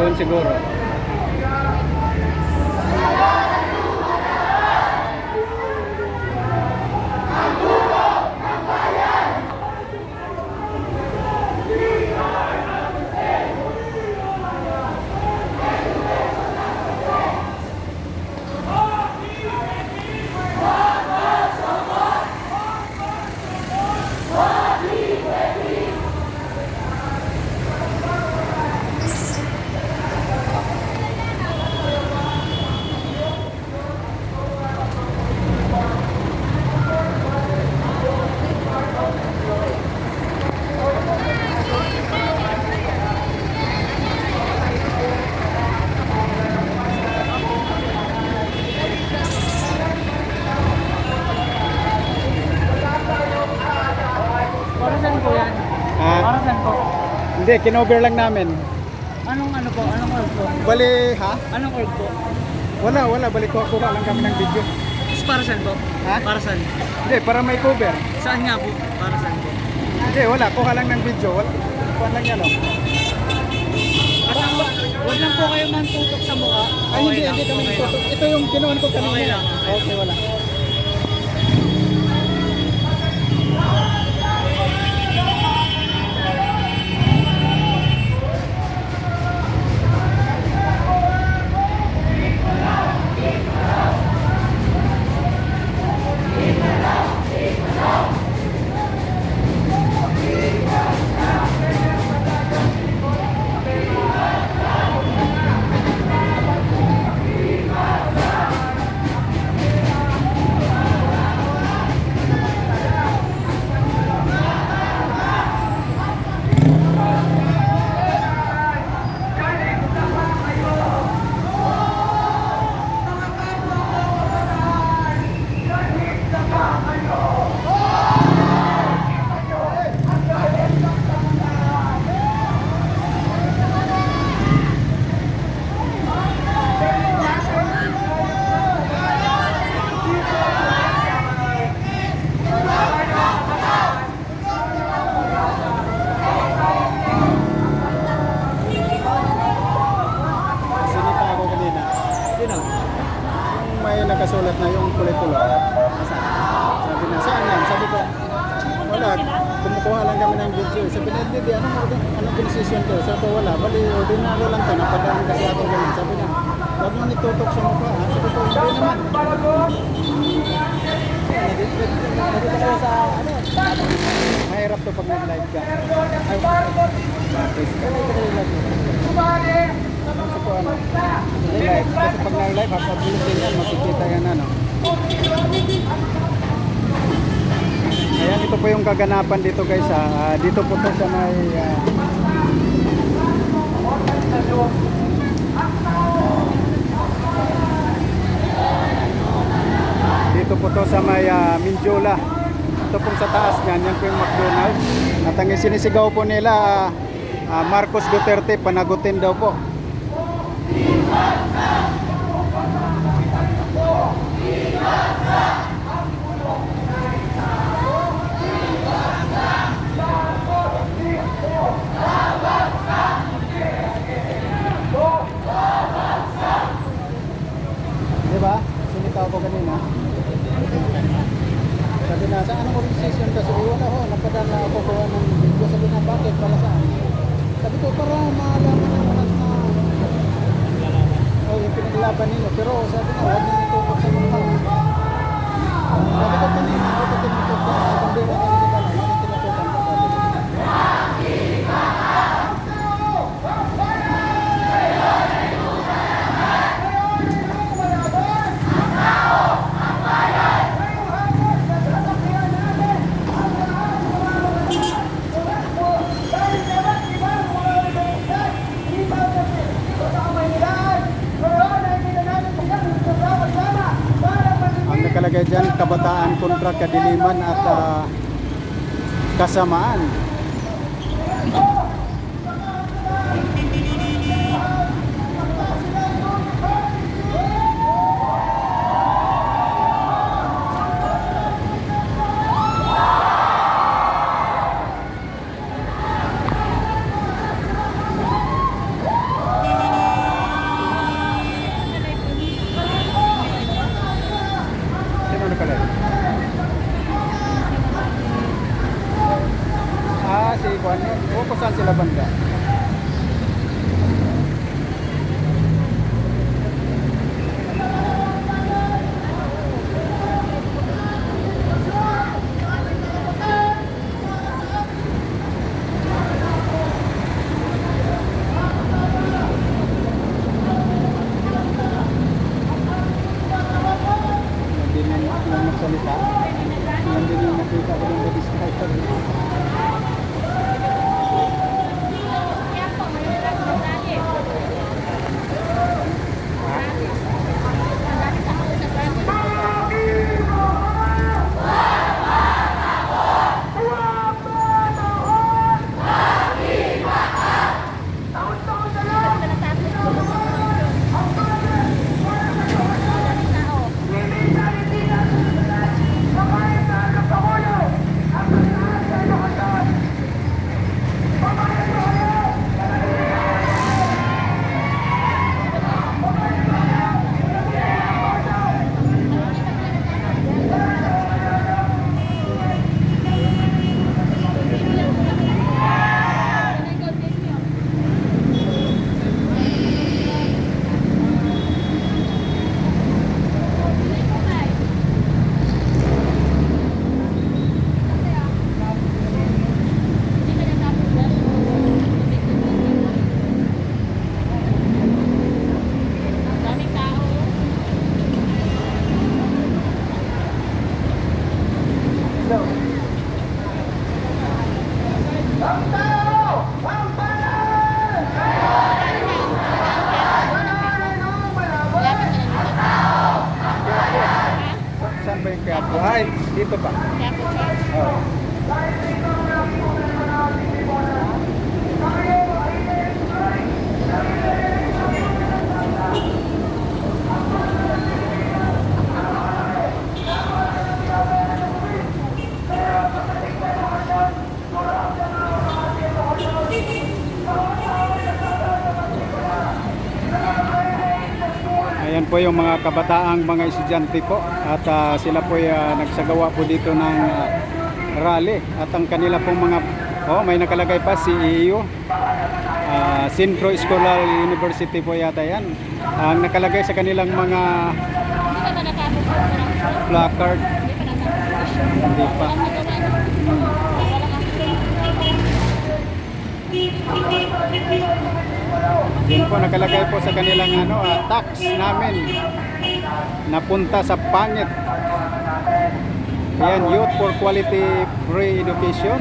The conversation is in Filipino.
doon siguro. Para saan po yan? Ha? Para saan po? Hindi, kinover lang namin. Anong ano po? Anong org po? Bali, ha? Anong org po? Wala. Bali, kuha lang kami ng video. Is para saan po? Ha? Para saan? Hindi, para may cover. Saan nga po? Para saan po? Hindi, wala. Kuha lang ng video. Wala. Kuha lang yan, oh. Huwag lang po kayo man tutok sa mukha. Ay, hindi kami okay lang. tutok. Ito yung kinuhan ko kanina. Okay lang. Okay, wala. Sinita ako kanina. Sino? May nakasulat na yung kulay-kulay. Sabi na, saan yan? Sabi ko, wala. Kumukuha lang kami ng video. Sabi na, hindi, anong decision ko? Sabi ko, wala. Bali, ordinaryo lang to. Napadaan kasi ako ganyan. Sabi na, huwag mo nitutok sa mukha. Ha? Sabi ko, hindi naman. Nandito kayo sa, mahirap to pag nag-live ka. Ay, bakit? Nandito kayo live. Kasi po, live. Kasi pag nag-live, pag-bulog din yan, makikita yan, Ayan, ito po yung kaganapan dito guys. Dito po to sa may dito po to sa may Mindiola. Ito pong sa taas niyan, yan po yung McDonald's. At ang sinisigaw po nila, Marcos Duterte, panagutin daw po. Diba? Sinita ko kanina. Sabi na, sa anong organization ka? Sabi ko, napadala ako kuha ng video. Sabi na, bakit? Para saan? Sabi ko, para maalaman naman na yung pinaglaban ninyo. Pero sabi na, huwag nyo nitutok sa mga. Sabi ko kanina, huwag nyo tinutok sa mga. Bandera ka rin pala, huwag nyo tinutokan ka. Nakalagay dyan, kabataan kontra kadiliman at kasamaan. sila banda. Hindi na magsalita. Hindi na nakita ko yung discount. Saan ba yung Quiapo? Ay, dito pa. Oh. Ayan po yung mga kabataang mga estudyante po at sila po nagsagawa po dito ng rally at ang kanila pong mga may nakalagay pa CEU Centro Escolar University po yata yan ang nakalagay sa kanilang mga placard. Hindi pa. Yun po nakalagay po sa kanilang tax namin napunta sa pangit. Ayan, Youth for Quality Free Education.